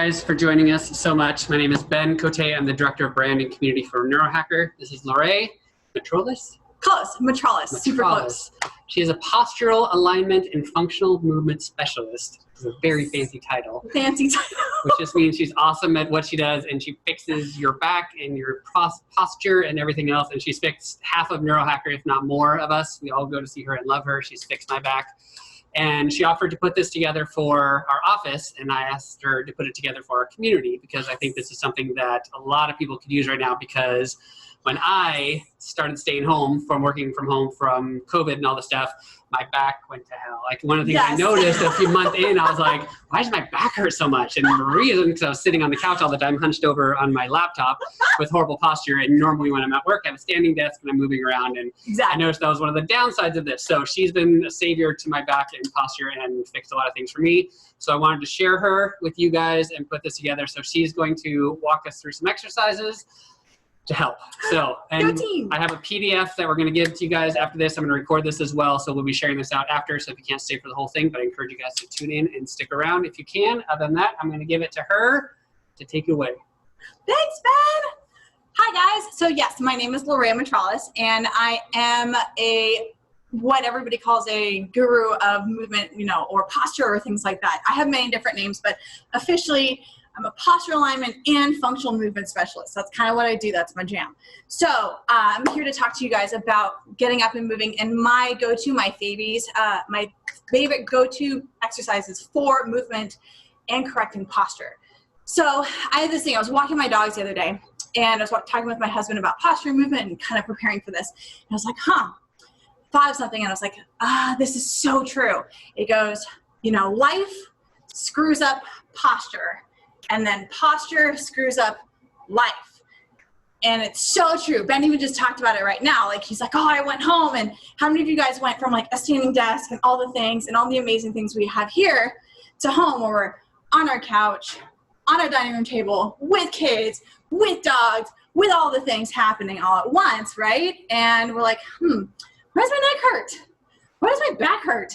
guys for joining us so much. My name is Ben Cote. I'm the Director of Brand and Community for Neurohacker. This is Lorraine Metrolis. Close. Metrolis. Super close. She is a postural alignment and functional movement specialist. It's a very fancy title. Fancy title. Which just means she's awesome at what she does, and she fixes your back and your posture and everything else. And she's fixed half of Neurohacker, if not more of us. We all go to see her and love her. She's fixed my back. And she offered to put this together for our office, and I asked her to put it together for our community because I think this is something that a lot of people could use right now, because when I started staying home from working from home from COVID and all the stuff, my back went to hell. Like, one of the things I noticed a few months in, I was like, why does my back hurt so much? And the reason, because I was sitting on the couch all the time, hunched over on my laptop with horrible posture. And normally when I'm at work, I have a standing desk and I'm moving around. And I noticed that was one of the downsides of this. So she's been a savior to my back and posture and fixed a lot of things for me. So I wanted to share her with you guys and put this together. So she's going to walk us through some exercises to help. So, and I have a PDF that we're going to give to you guys after this. I'm going to record this as well, so we'll be sharing this out after, so if you can't stay for the whole thing, but I encourage you guys to tune in and stick around if you can. Other than that, I'm going to give it to her to take it away. Thanks, Ben. Hi, guys. So yes, my name is Lorraine Metrolis, and I am what everybody calls a guru of movement, or posture or things like that. I have many different names, but officially, I'm a postural alignment and functional movement specialist. That's kind of what I do. That's my jam. So I'm here to talk to you guys about getting up and moving, and my favorite go-to exercises for movement and correcting posture. So I had this thing. I was walking my dogs the other day, and I was talking with my husband about posture and movement and kind of preparing for this. And I was like, thought of something, and I was like, this is so true. It goes, life screws up posture, and then posture screws up life. And it's so true. Ben even just talked about it right now. Like, he's like, I went home, and how many of you guys went from like a standing desk and all the things and all the amazing things we have here to home, where we're on our couch, on our dining room table, with kids, with dogs, with all the things happening all at once, right? And we're like, why does my neck hurt? Why does my back hurt?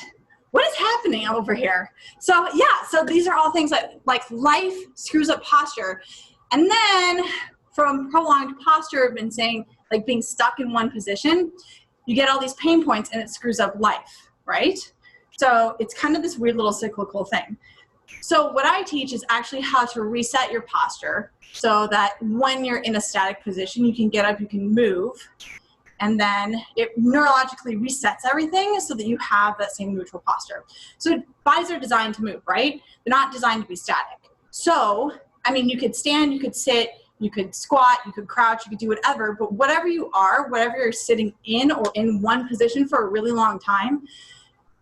What is happening over here? So so these are all things that, like, life screws up posture. And then from prolonged posture, I've been saying, like, being stuck in one position, you get all these pain points and it screws up life, right? So it's kind of this weird little cyclical thing. So what I teach is actually how to reset your posture so that when you're in a static position, you can get up, you can move, and then it neurologically resets everything so that you have that same neutral posture. So bodies are designed to move, right? They're not designed to be static. So, I mean, you could stand, you could sit, you could squat, you could crouch, you could do whatever, but whatever you are, whatever you're sitting in or in one position for a really long time,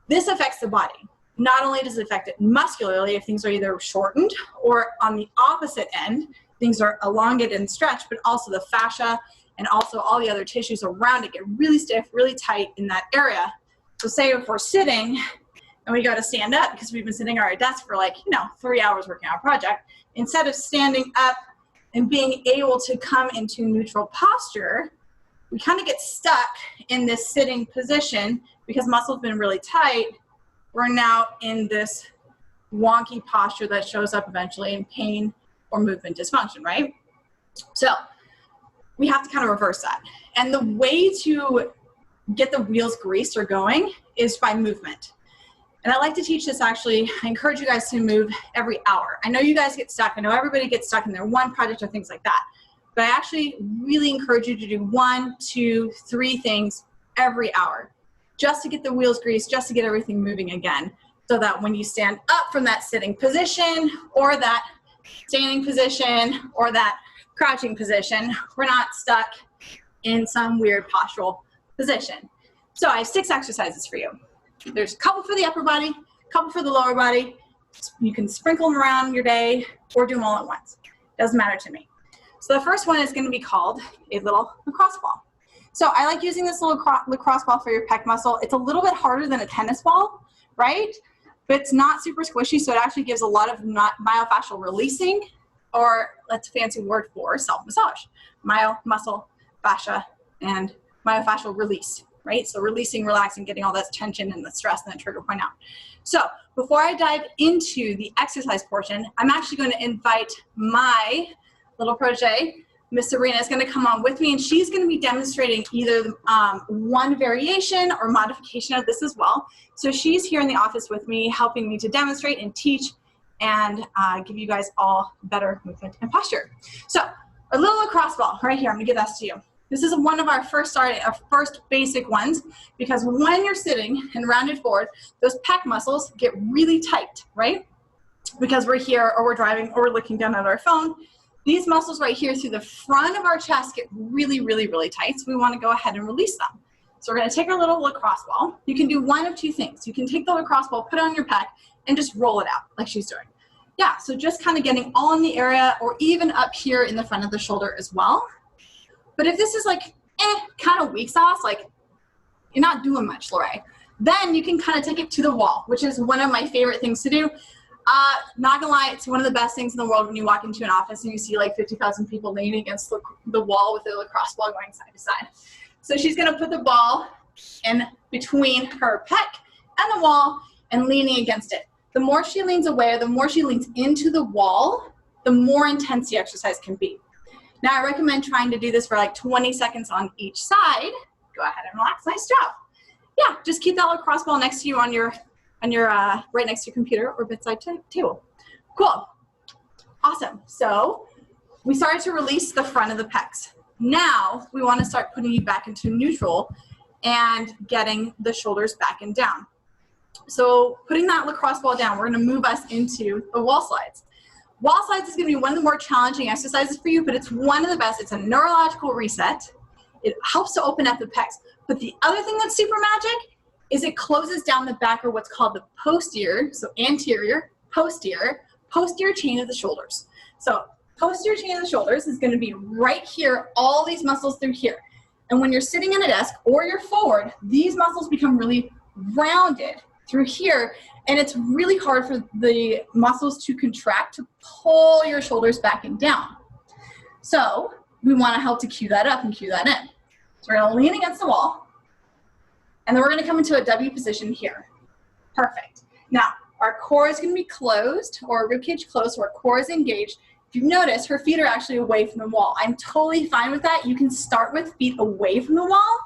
this affects the body. Not only does it affect it muscularly if things are either shortened, or on the opposite end, things are elongated and stretched, but also the fascia and also all the other tissues around it get really stiff, really tight in that area. So say if we're sitting and we got to stand up because we've been sitting at our desk for 3 hours working on a project, instead of standing up and being able to come into neutral posture, we kind of get stuck in this sitting position because muscle's been really tight. We're now in this wonky posture that shows up eventually in pain or movement dysfunction, right? So we have to kind of reverse that. And the way to get the wheels greased or going is by movement. And I like to teach this, actually. I encourage you guys to move every hour. I know you guys get stuck. I know everybody gets stuck in their one project or things like that. But I actually really encourage you to do 1, 2, 3 things every hour, just to get the wheels greased, just to get everything moving again, so that when you stand up from that sitting position or that standing position or that crouching position, we're not stuck in some weird postural position. So I have 6 exercises for you. There's a couple for the upper body, a couple for the lower body. You can sprinkle them around your day or do them all at once. Doesn't matter to me. So the first one is going to be called a little lacrosse ball. So I like using this little lacrosse ball for your pec muscle. It's a little bit harder than a tennis ball, right? But it's not super squishy, so it actually gives a lot of myofascial releasing, or that's a fancy word for self-massage. Muscle, fascia, and myofascial release, right? So releasing, relaxing, getting all that tension and the stress and the trigger point out. So before I dive into the exercise portion, I'm actually going to invite my little protege, Miss Sabrina, is going to come on with me, and she's going to be demonstrating either one variation or modification of this as well. So she's here in the office with me, helping me to demonstrate and teach and give you guys all better movement and posture. So our little lacrosse ball right here, I'm going to give that to you. This is one of our first basic ones, because when you're sitting and rounded forward, those pec muscles get really tight, right? Because we're here or we're driving or we're looking down at our phone. These muscles right here through the front of our chest get really, really, really tight. So we want to go ahead and release them. So we're going to take our little lacrosse ball. You can do one of two things. You can take the lacrosse ball, put it on your pec, and just roll it out like she's doing. Yeah, so just kind of getting all in the area or even up here in the front of the shoulder as well. But if this is like, kind of weak sauce, like you're not doing much, Lorraine, then you can kind of take it to the wall, which is one of my favorite things to do. Not gonna lie, it's one of the best things in the world when you walk into an office and you see like 50,000 people leaning against the wall with their lacrosse ball going side to side. So she's gonna put the ball in between her pec and the wall and leaning against it. The more she leans away, or the more she leans into the wall, the more intense the exercise can be. Now I recommend trying to do this for like 20 seconds on each side. Go ahead and relax, nice job. Yeah, just keep that lacrosse ball next to you on your right next to your computer or bedside table. Cool, awesome. So we started to release the front of the pecs. Now we want to start putting you back into neutral and getting the shoulders back and down. So putting that lacrosse ball down, we're going to move us into the wall slides. Wall slides is going to be one of the more challenging exercises for you, but it's one of the best. It's a neurological reset. It helps to open up the pecs. But the other thing that's super magic is it closes down the back, or what's called the posterior, so anterior, posterior chain of the shoulders. So posterior chain of the shoulders is going to be right here, all these muscles through here. And when you're sitting at a desk or you're forward, these muscles become really rounded through here, and it's really hard for the muscles to contract to pull your shoulders back and down. So we want to help to cue that up and cue that in. So we're going to lean against the wall, and then we're going to come into a W position here. Perfect. Now, our core is going to be closed, or our ribcage closed, so our core is engaged. If you notice, her feet are actually away from the wall. I'm totally fine with that. You can start with feet away from the wall,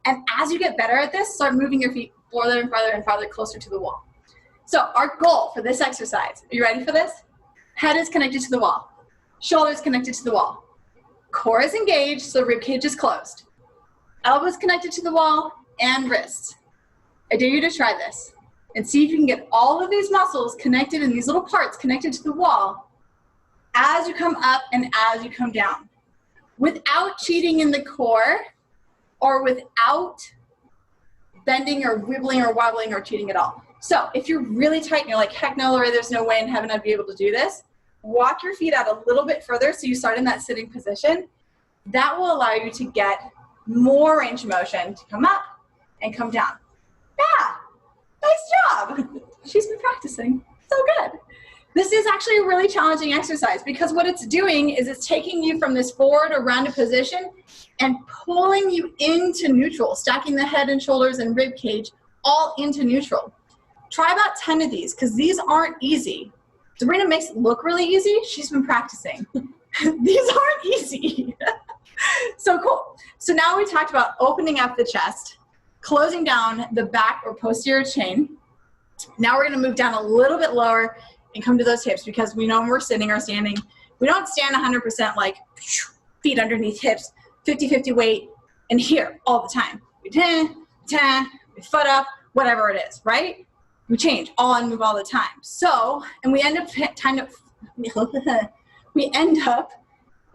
and as you get better at this, start moving your feet farther and farther and farther closer to the wall. So our goal for this exercise, are you ready for this? Head is connected to the wall. Shoulders connected to the wall. Core is engaged, so ribcage is closed. Elbows connected to the wall, and wrists. I dare you to try this and see if you can get all of these muscles connected in these little parts connected to the wall as you come up and as you come down, without cheating in the core or without bending or wibbling or wobbling or cheating at all. So if you're really tight and you're like, heck no, Laura, there's no way in heaven I'd be able to do this, walk your feet out a little bit further so you start in that sitting position. That will allow you to get more range of motion to come up and come down. Yeah, nice job. She's been practicing, so good. This is actually a really challenging exercise because what it's doing is it's taking you from this forward or rounded position and pulling you into neutral, stacking the head and shoulders and rib cage all into neutral. Try about 10 of these because these aren't easy. Sabrina makes it look really easy. She's been practicing. These aren't easy. So cool. So now we talked about opening up the chest, closing down the back or posterior chain. Now we're going to move down a little bit lower and come to those hips because we know when we're sitting or standing, we don't stand 100% like feet underneath hips, 50-50 weight, and here all the time. We we foot up, whatever it is, right? We change all and move all the time. So, and we end up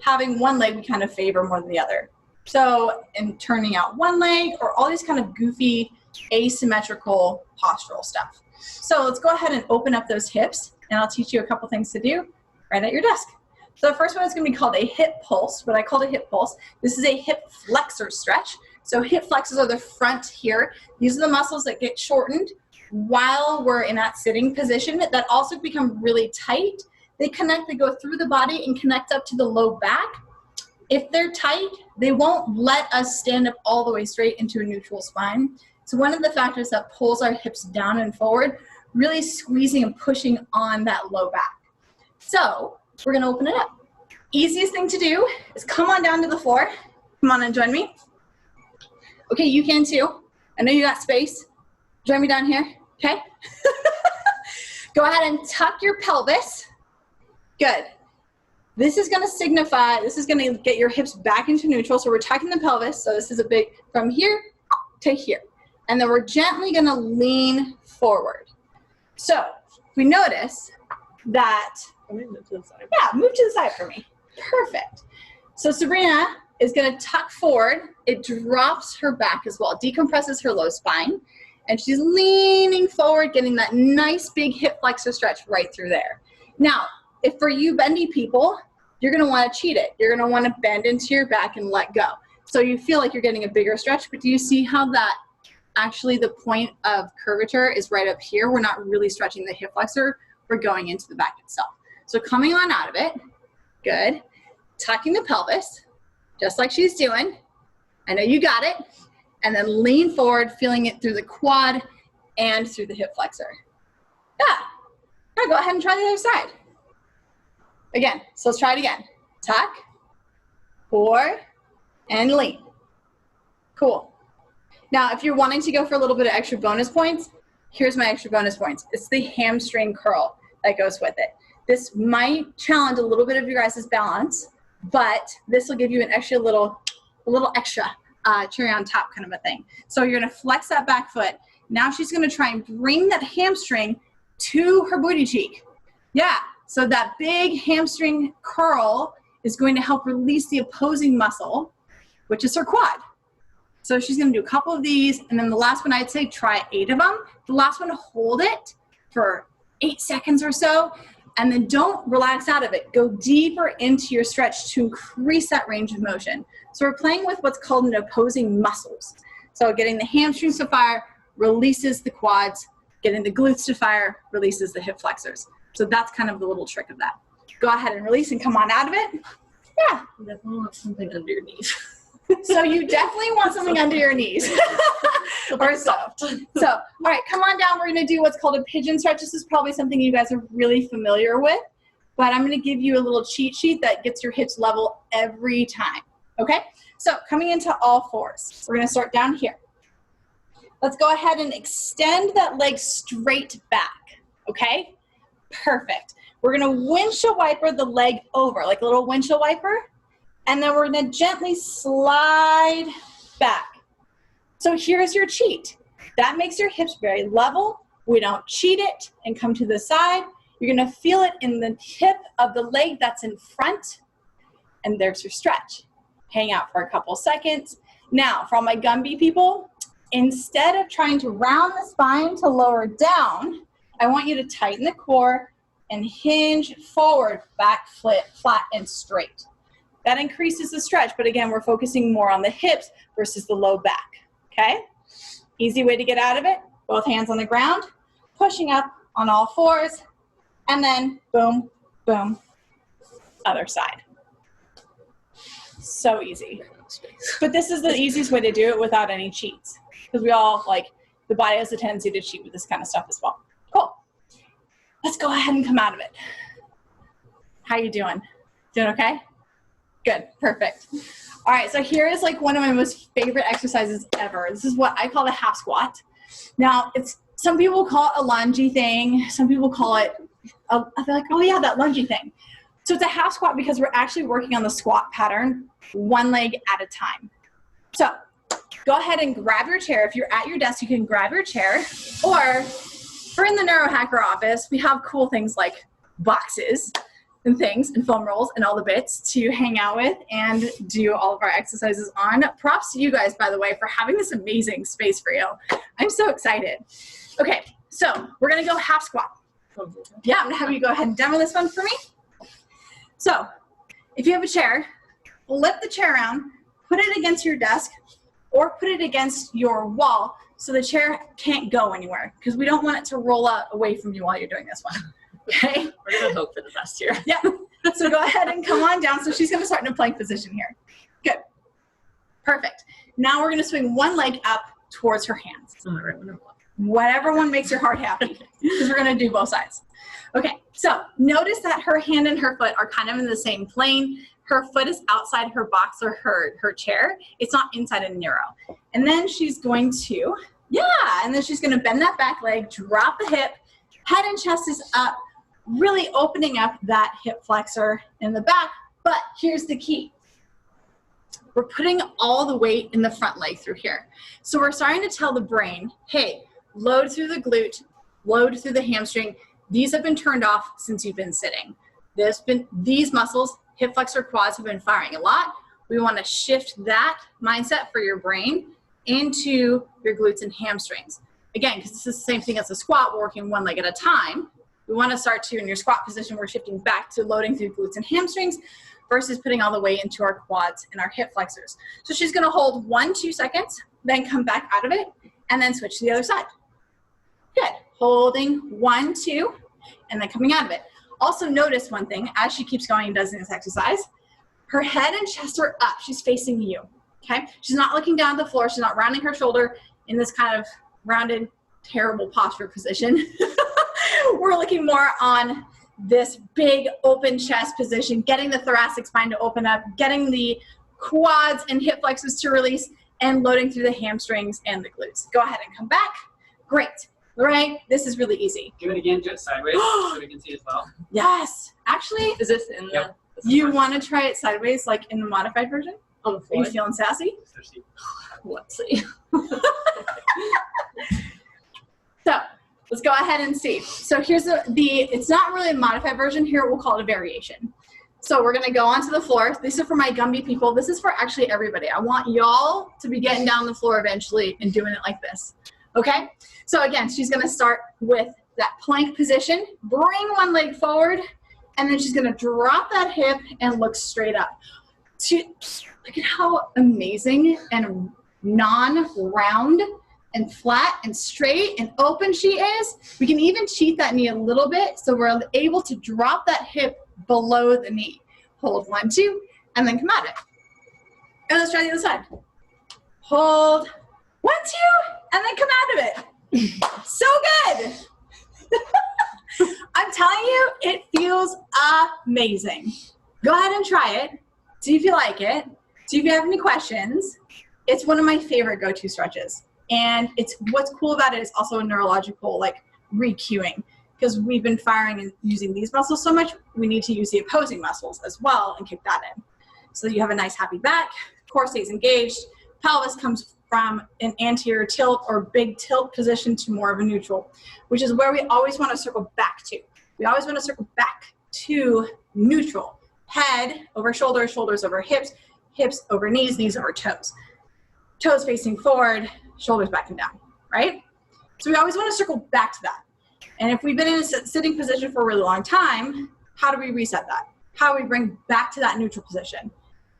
having one leg we kind of favor more than the other. So, in turning out one leg or all these kind of goofy, asymmetrical postural stuff. So let's go ahead and open up those hips, and I'll teach you a couple things to do right at your desk. So the first one is going to be called a hip pulse, what I call a hip pulse. This is a hip flexor stretch. So hip flexors are the front here. These are the muscles that get shortened while we're in that sitting position that also become really tight. They connect, they go through the body and connect up to the low back. If they're tight, they won't let us stand up all the way straight into a neutral spine. So one of the factors that pulls our hips down and forward really squeezing and pushing on that low back. So we're gonna open it up. Easiest thing to do is come on down to the floor. Come on and join me. Okay, you can too. I know you got space. Join me down here, okay? Go ahead and tuck your pelvis. Good. This is gonna signify, this is gonna get your hips back into neutral. So we're tucking the pelvis. So this is a big, from here to here. And then we're gently gonna lean forward. So we notice that, Move to the side. yeah, move to the side for me. Perfect. So Sabrina is gonna tuck forward. It drops her back as well, decompresses her low spine, and she's leaning forward, getting that nice big hip flexor stretch right through there. Now, if for you bendy people, you're gonna wanna cheat it. You're gonna wanna bend into your back and let go. So you feel like you're getting a bigger stretch, but do you see how that actually the point of curvature is right up here? We're not really stretching the hip flexor, we're going into the back itself. So coming on out of it, good. Tucking the pelvis, just like she's doing. I know you got it. And then lean forward, feeling it through the quad and through the hip flexor. Yeah. Now go ahead and try the other side. Again, so let's try it again. Tuck, forward, and lean. Cool. Now, if you're wanting to go for a little bit of extra bonus points, here's my extra bonus points. It's the hamstring curl that goes with it. This might challenge a little bit of your guys' balance, but this will give you an extra little extra cherry on top kind of a thing. So you're gonna flex that back foot. Now she's gonna try and bring that hamstring to her booty cheek. Yeah, so that big hamstring curl is going to help release the opposing muscle, which is her quad. So she's gonna do a couple of these, and then the last one, I'd say try 8 of them. The last one, hold it for 8 seconds or so, and then don't relax out of it. Go deeper into your stretch to increase that range of motion. So we're playing with what's called an opposing muscles. So getting the hamstrings to fire releases the quads, getting the glutes to fire releases the hip flexors. So that's kind of the little trick of that. Go ahead and release and come on out of it. Yeah. You definitely want something under your knees. So you definitely want something under your knees. Or so. So, all right, come on down. We're going to do what's called a pigeon stretch. This is probably something you guys are really familiar with, but I'm going to give you a little cheat sheet that gets your hips level every time. Okay? So coming into all fours. We're going to start down here. Let's go ahead and extend that leg straight back. Okay? Perfect. We're going to windshield wiper the leg over, like a little windshield wiper. And then we're gonna gently slide back. So here's your cheat. That makes your hips very level. We don't cheat it and come to the side. You're gonna feel it in the hip of the leg that's in front, and there's your stretch. Hang out for a couple seconds. Now, for all my Gumby people, instead of trying to round the spine to lower down, I want you to tighten the core and hinge forward, back, flat, and straight. That increases the stretch, but again, we're focusing more on the hips versus the low back, okay? Easy way to get out of it, both hands on the ground, pushing up on all fours, and then boom, boom, other side. So easy. But this is the easiest way to do it without any cheats, because we all, like, the body has a tendency to cheat with this kind of stuff as well. Cool. Let's go ahead and come out of it. How you doing? Doing okay? Good, perfect. All right, so here is like one of my most favorite exercises ever. This is what I call the half squat. Now, some people call it a lungey thing. Some people call it, they're like, oh yeah, that lungey thing. So it's a half squat because we're actually working on the squat pattern, one leg at a time. So go ahead and grab your chair. If you're at your desk, you can grab your chair. Or if we're in the neurohacker office, we have cool things like boxes and things and foam rolls and all the bits to hang out with and do all of our exercises on. Props to you guys, by the way, for having this amazing space for you. I'm so excited. Okay, so we're gonna go half squat. Yeah, I'm gonna have you go ahead and demo this one for me. So if you have a chair, flip the chair around, put it against your desk or put it against your wall so the chair can't go anywhere because we don't want it to roll out away from you while you're doing this one. Okay. We're gonna hope for the best here. Yeah. So go ahead and come on down. So she's gonna start in a plank position here. Good. Perfect. Now we're gonna swing one leg up towards her hands. Whatever one makes your heart happy, because we're going to do both sides. Okay, so notice that her hand and her foot are kind of in the same plane. Her foot is outside her box or her chair. It's not inside a neuro. And then she's going to, and then she's going to bend that back leg, drop the hip, head and chest is up, really opening up that hip flexor in the back. But here's the key. We're putting all the weight in the front leg through here. So we're starting to tell the brain, hey, load through the glute, load through the hamstring. These have been turned off since you've been sitting. These muscles, hip flexor, quads, have been firing a lot. We want to shift that mindset for your brain into your glutes and hamstrings. Again, because this is the same thing as a squat, we're working one leg at a time. We want to start to, in your squat position, we're shifting back to loading through glutes and hamstrings versus putting all the weight into our quads and our hip flexors. So she's going to hold 1-2 seconds, then come back out of it, and then switch to the other side. Good. Holding 1, 2, and then coming out of it. Also notice one thing, as she keeps going and does this exercise, her head and chest are up. She's facing you, okay? She's not looking down at the floor. She's not rounding her shoulder in this kind of rounded, terrible posture position. We're looking more on this big open chest position, getting the thoracic spine to open up, getting the quads and hip flexors to release, and loading through the hamstrings and the glutes. Go ahead and come back. Great. Lorraine, this is really easy. Do it again, just sideways, so we can see as well. Yes. Actually, Is this in the? you want to try it sideways, like in the modified version? On the Are floor? you feeling sassy? Let's see. So let's go ahead and see. So here's it's not really a modified version. Here we'll call it a variation. So we're gonna go onto the floor. This is for my Gumby people. This is for actually everybody. I want y'all to be getting down the floor eventually and doing it like this. Okay? So again, she's gonna start with that plank position, bring one leg forward, and then she's gonna drop that hip and look straight up. Look at how amazing and non-round and flat and straight and open she is. We can even cheat that knee a little bit so we're able to drop that hip below the knee. Hold 1, 2, and then come at it. And let's try the other side. Hold 1, 2, and then come out of it. So good. I'm telling you, it feels amazing. Go ahead and try it. See if you like it. See if you have any questions. It's one of my favorite go-to stretches. And what's cool about it is also a neurological like re-cueing, because we've been firing and using these muscles so much, we need to use the opposing muscles as well and kick that in. So that you have a nice happy back, core stays engaged, pelvis comes from an anterior tilt or big tilt position to more of a neutral, which is where we always want to circle back to. We always want to circle back to neutral. Head over shoulders, shoulders over hips, hips over knees, knees over toes. Toes facing forward, shoulders back and down, right? So we always want to circle back to that. And if we've been in a sitting position for a really long time, how do we reset that? How do we bring back to that neutral position?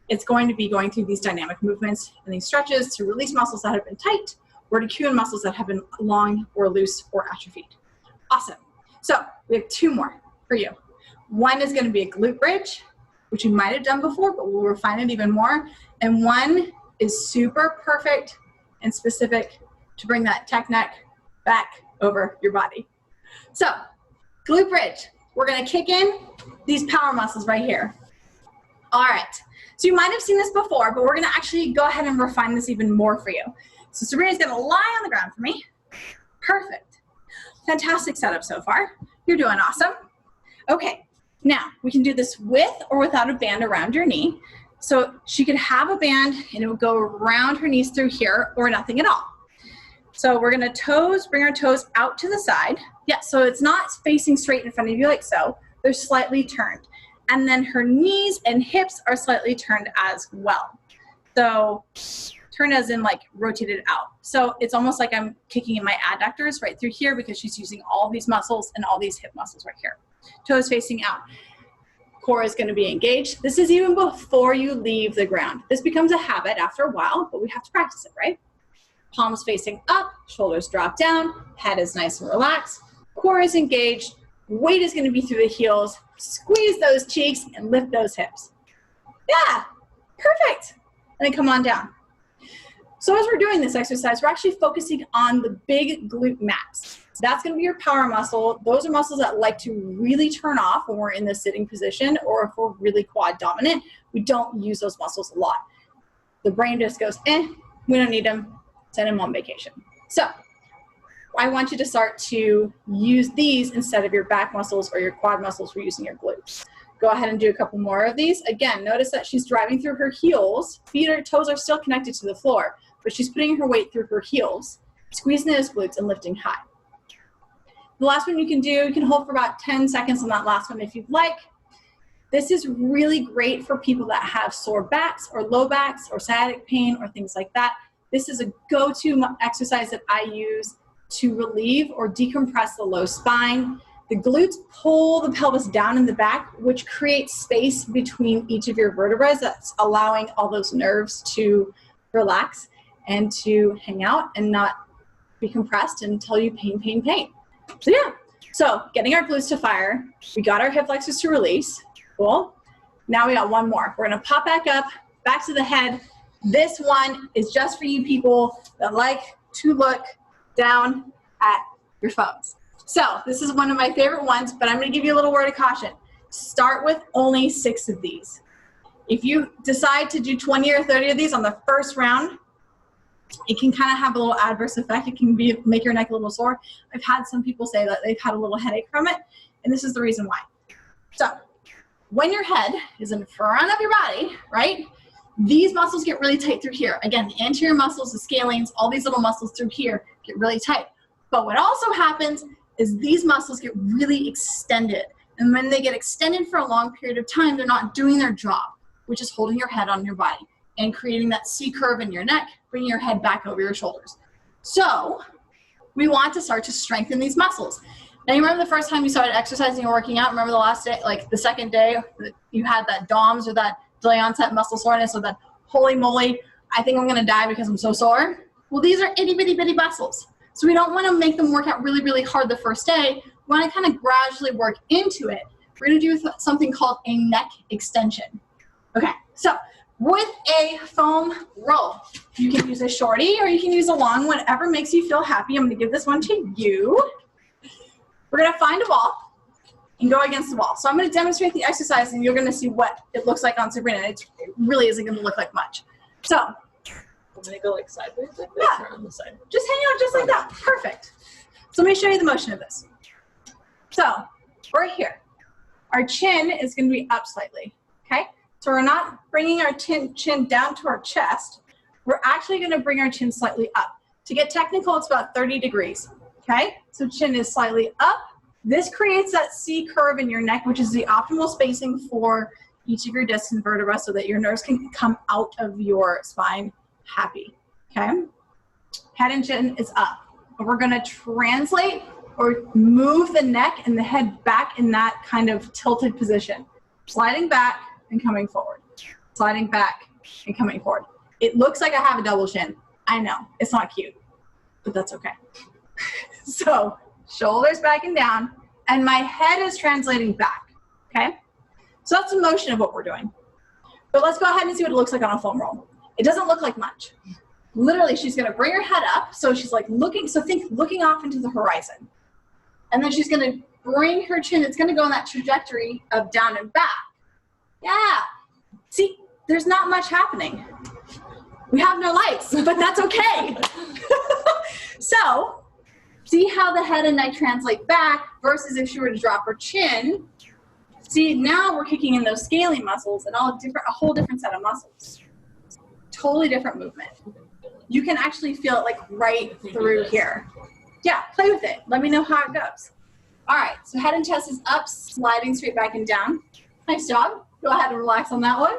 It's going to be going through these dynamic movements and these stretches to release muscles that have been tight or to cue in muscles that have been long or loose or atrophied. Awesome. So we have 2 more for you. One is going to be a glute bridge, which you might have done before, but we'll refine it even more. And one is super perfect and specific to bring that tech neck back over your body. So glute bridge, we're going to kick in these power muscles right here. All right. So you might have seen this before, but we're going to actually go ahead and refine this even more for you. So Sabrina's going to lie on the ground for me. Perfect. Fantastic setup so far. You're doing awesome. Okay. Now, we can do this with or without a band around your knee. So she could have a band and it would go around her knees through here or nothing at all. So we're going to bring our toes out to the side. Yeah, so it's not facing straight in front of you like so. They're slightly turned. And then her knees and hips are slightly turned as well. So turned as in like rotated out. So it's almost like I'm kicking in my adductors right through here because she's using all these muscles and all these hip muscles right here. Toes facing out. Core is going to be engaged. This is even before you leave the ground. This becomes a habit after a while, but we have to practice it, right? Palms facing up, shoulders drop down, head is nice and relaxed, core is engaged, weight is going to be through the heels, squeeze those cheeks and lift those hips. Yeah, perfect. And then come on down. So as we're doing this exercise, we're actually focusing on the big glute max. That's going to be your power muscle. Those are muscles that like to really turn off when we're in the sitting position, or if we're really quad dominant, we don't use those muscles a lot. The brain just goes, we don't need them, send them on vacation. So I want you to start to use these instead of your back muscles or your quad muscles for using your glutes. Go ahead and do a couple more of these. Again, notice that she's driving through her heels. Feet or toes are still connected to the floor, but she's putting her weight through her heels, squeezing those glutes and lifting high. The last one you can do, you can hold for about 10 seconds on that last one if you'd like. This is really great for people that have sore backs or low backs or sciatic pain or things like that. This is a go-to exercise that I use to relieve or decompress the low spine. The glutes pull the pelvis down in the back, which creates space between each of your vertebrae. That's allowing all those nerves to relax and to hang out and not be compressed and tell you pain, pain, pain. So yeah, so getting our glutes to fire. We got our hip flexors to release. Cool. Now we got one more. We're gonna pop back up, back to the head. This one is just for you people that like to look down at your phones. So this is one of my favorite ones, but I'm gonna give you a little word of caution. Start with only 6 of these. If you decide to do 20 or 30 of these on the first round, it can kind of have a little adverse effect. It can make your neck a little sore. I've had some people say that they've had a little headache from it, and this is the reason why. So when your head is in front of your body, right, these muscles get really tight through here. Again, the anterior muscles, the scalenes, all these little muscles through here get really tight. But what also happens is these muscles get really extended. And when they get extended for a long period of time, they're not doing their job, which is holding your head on your body and creating that C curve in your neck, bringing your head back over your shoulders. So we want to start to strengthen these muscles. Now, you remember the first time you started exercising or working out? Remember the last day, like the second day, you had that DOMS or that delay onset muscle soreness or that holy moly, I think I'm gonna die because I'm so sore? Well, these are itty bitty bitty muscles. So we don't wanna make them work out really, really hard the first day. We wanna kind of gradually work into it. We're gonna do something called a neck extension. Okay, so with a foam roll, you can use a shorty or you can use a long, whatever makes you feel happy. I'm gonna give this one to you. We're gonna find a ball and go against the wall. So I'm gonna demonstrate the exercise and you're gonna see what it looks like on Sabrina. It really isn't gonna look like much. So I'm gonna go like sideways like this or on the side. Just hang out just like that, perfect. So let me show you the motion of this. So we're here. Our chin is gonna be up slightly, okay? So we're not bringing our chin down to our chest. We're actually gonna bring our chin slightly up. To get technical, it's about 30 degrees, okay? So chin is slightly up. This creates that C curve in your neck, which is the optimal spacing for each of your discs and vertebrae so that your nerves can come out of your spine happy, okay? Head and chin is up. And we're gonna translate or move the neck and the head back in that kind of tilted position. Sliding back and coming forward. Sliding back and coming forward. It looks like I have a double chin. I know, it's not cute, but that's okay. So shoulders back and down, and my head is translating back, okay? So that's the motion of what we're doing. But let's go ahead and see what it looks like on a foam roll. It doesn't look like much. Literally, she's gonna bring her head up, so she's like looking, so think looking off into the horizon. And then she's gonna bring her chin, it's gonna go in that trajectory of down and back. Yeah, see, there's not much happening. We have no lights, but that's okay. So, see how the head and neck translate back versus if she were to drop her chin. See, now we're kicking in those scaling muscles and a whole different set of muscles. Totally different movement. You can actually feel it like right through here. Yeah, play with it. Let me know how it goes. All right, so head and chest is up, sliding straight back and down. Nice job. Go ahead and relax on that one.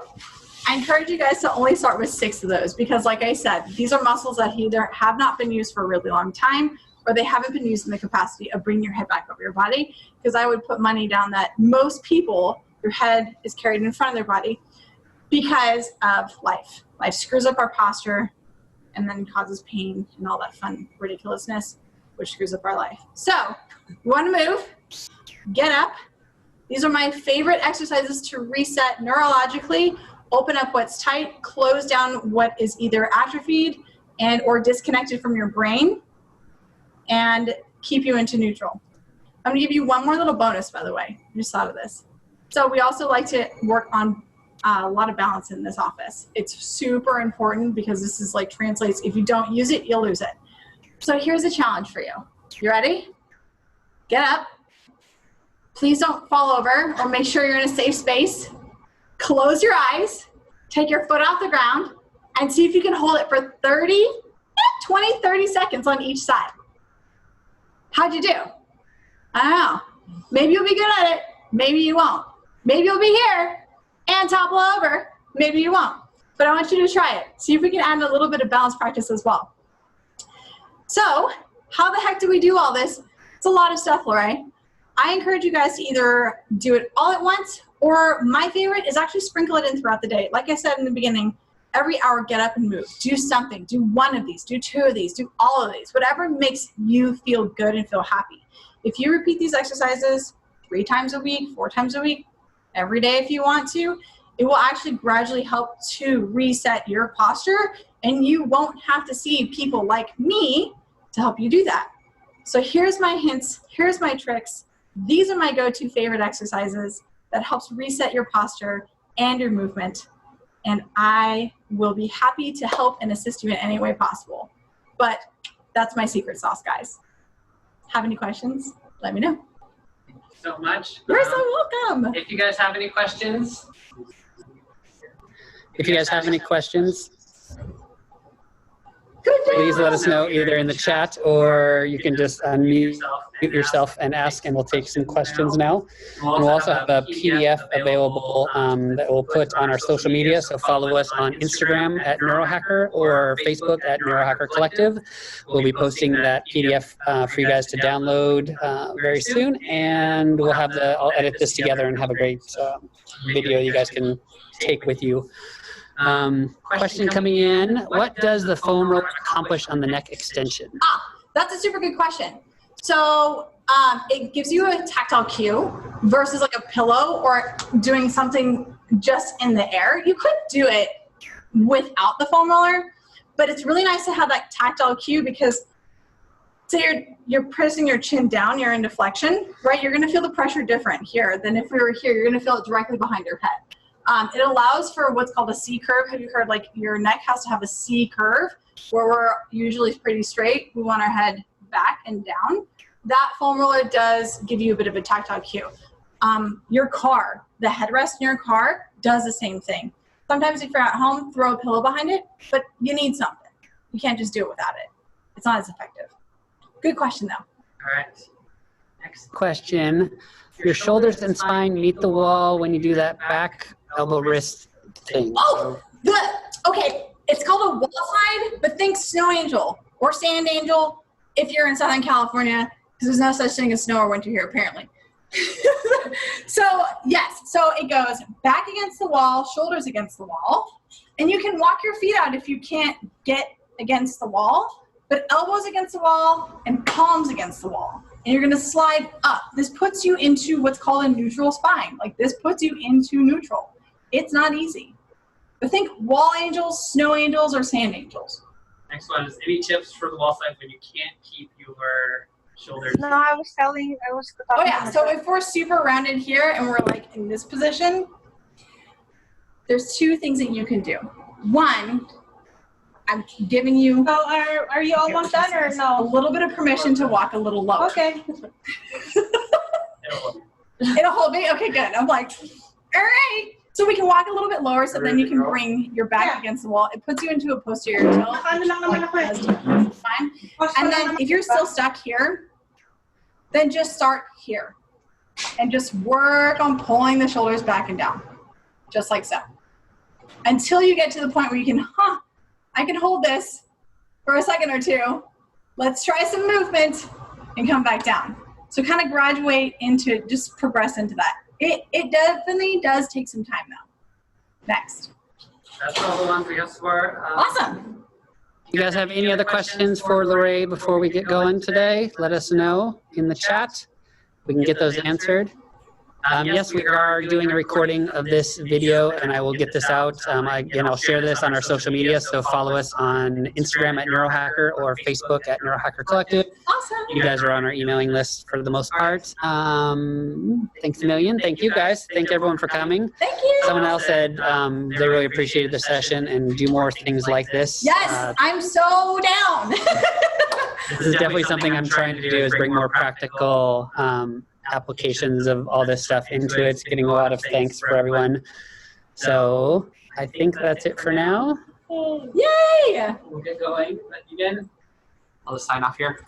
I encourage you guys to only start with 6 of those because like I said, these are muscles that either have not been used for a really long time or they haven't been used in the capacity of bringing your head back over your body, because I would put money down that most people, your head is carried in front of their body because of life. Life screws up our posture and then causes pain and all that fun ridiculousness, which screws up our life. So you want to move, get up. These are my favorite exercises to reset neurologically, open up what's tight, close down what is either atrophied, and or disconnected from your brain and keep you into neutral. I'm gonna give you one more little bonus, by the way. I just thought of this. So we also like to work on a lot of balance in this office. It's super important because this is like translates. If you don't use it, you'll lose it. So here's a challenge for you. You ready? Get up. Please don't fall over, or make sure you're in a safe space. Close your eyes, take your foot off the ground, and see if you can hold it for 20, 30 seconds on each side. How'd you do? I don't know. Maybe you'll be good at it. Maybe you won't. Maybe you'll be here and topple over. Maybe you won't. But I want you to try it. See if we can add a little bit of balance practice as well. So how the heck do we do all this? It's a lot of stuff, Lorraine. I encourage you guys to either do it all at once, or my favorite is actually sprinkle it in throughout the day. Like I said in the beginning, every hour get up and move. Do something. Do one of these. Do two of these. Do all of these. Whatever makes you feel good and feel happy. If you repeat these exercises 3 times a week, 4 times a week, every day if you want to, it will actually gradually help to reset your posture, and you won't have to see people like me to help you do that. So here's my hints. Here's my tricks. These are my go-to favorite exercises that helps reset your posture and your movement. And I will be happy to help and assist you in any way possible. But that's my secret sauce, guys. Have any questions? Let me know. Thank you so much. You're so welcome. If you guys have any questions. Please let us know either in the chat, or you can just unmute yourself and ask, and we'll take some questions now. And we'll also have a PDF available that we'll put on our social media. So follow us on Instagram at Neurohacker or Facebook at Neurohacker Collective. We'll be posting that PDF for you guys to download very soon. And we'll have I'll edit this together and have a great video you guys can take with you. Question coming in: what does the foam roller accomplish on the neck extension? That's a super good question. So it gives you a tactile cue versus like a pillow or doing something just in the air. You could do it without the foam roller, but it's really nice to have that tactile cue because say you're pressing your chin down, you're in deflection, right? You're gonna feel the pressure different here than if we were here. You're gonna feel it directly behind your head. It allows for what's called a C curve. Have you heard like your neck has to have a C curve where we're usually pretty straight. We want our head back and down. That foam roller does give you a bit of a tactile cue. Your car, the headrest in your car does the same thing. Sometimes if you're at home, throw a pillow behind it, but you need something. You can't just do it without it. It's not as effective. Good question though. All right. Next Question: your shoulders and spine meet the wall when you do that back elbow wrist thing. Oh, okay. It's called a wall slide, but think snow angel or sand angel if you're in Southern California, because there's no such thing as snow or winter here apparently. So yes, so it goes back against the wall, shoulders against the wall, and you can walk your feet out if you can't get against the wall, but elbows against the wall and palms against the wall. And you're gonna slide up. This puts you into what's called a neutral spine. Like this puts you into neutral. It's not easy. But think wall angels, snow angels, or sand angels. Next one is any tips for the wall slide when you can't keep your shoulders? No, I was talking Oh yeah, so if we're super rounded here and we're like in this position, there's 2 things that you can do. One, I'm giving you So are you almost done or a no? little bit of permission to walk a little lower. Okay. It'll hold me? Okay, good. I'm like, all right. So we can walk a little bit lower so then you can bring your back against the wall. It puts you into a posterior tilt. Fine. And then if you're still stuck here, then just start here. And just work on pulling the shoulders back and down. Just like so. Until you get to the point where you can, I can hold this for a second or 2. Let's try some movement and come back down. So kind of graduate into, just progress into that. It definitely does take some time though. Next. That's all the ones we have for. Awesome. You guys have any other questions for Lorraine before we get going today? Let us know in the chat. We can get those answered. Yes, we are doing a recording of this video, and I will get this out. Again, I'll share this on our social media, so follow us on Instagram at Neurohacker or Facebook at Neurohacker Collective. Awesome. You guys are on our emailing list for the most part. Thanks a million. Thank you, guys. Thank everyone for coming. Thank you. Someone else said they really appreciated the session and do more things like this. Yes, I'm so down. This is definitely something I'm trying to do, is bring more practical applications of all this stuff into it. It's getting a lot of thanks for everyone. So I think that's it for now. Yay! We'll get going. Again, I'll just sign off here.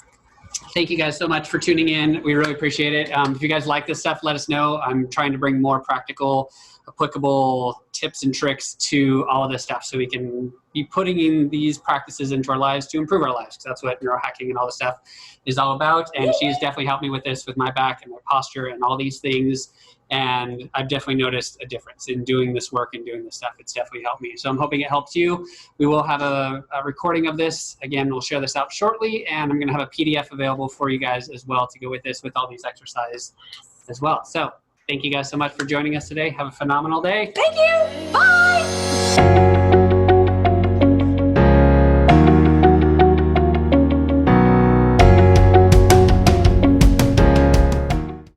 Thank you guys so much for tuning in. We really appreciate it. If you guys like this stuff, let us know. I'm trying to bring more practical, applicable tips and tricks to all of this stuff so we can be putting in these practices into our lives to improve our lives. That's what neurohacking and all this stuff is all about. And she's definitely helped me with this, with my back and my posture and all these things. And I've definitely noticed a difference in doing this work and doing this stuff. It's definitely helped me. So I'm hoping it helps you. We will have a recording of this. Again, we'll share this out shortly. And I'm going to have a PDF available for you guys as well to go with this, with all these exercises as well. So thank you guys so much for joining us today. Have a phenomenal day. Thank you. Bye.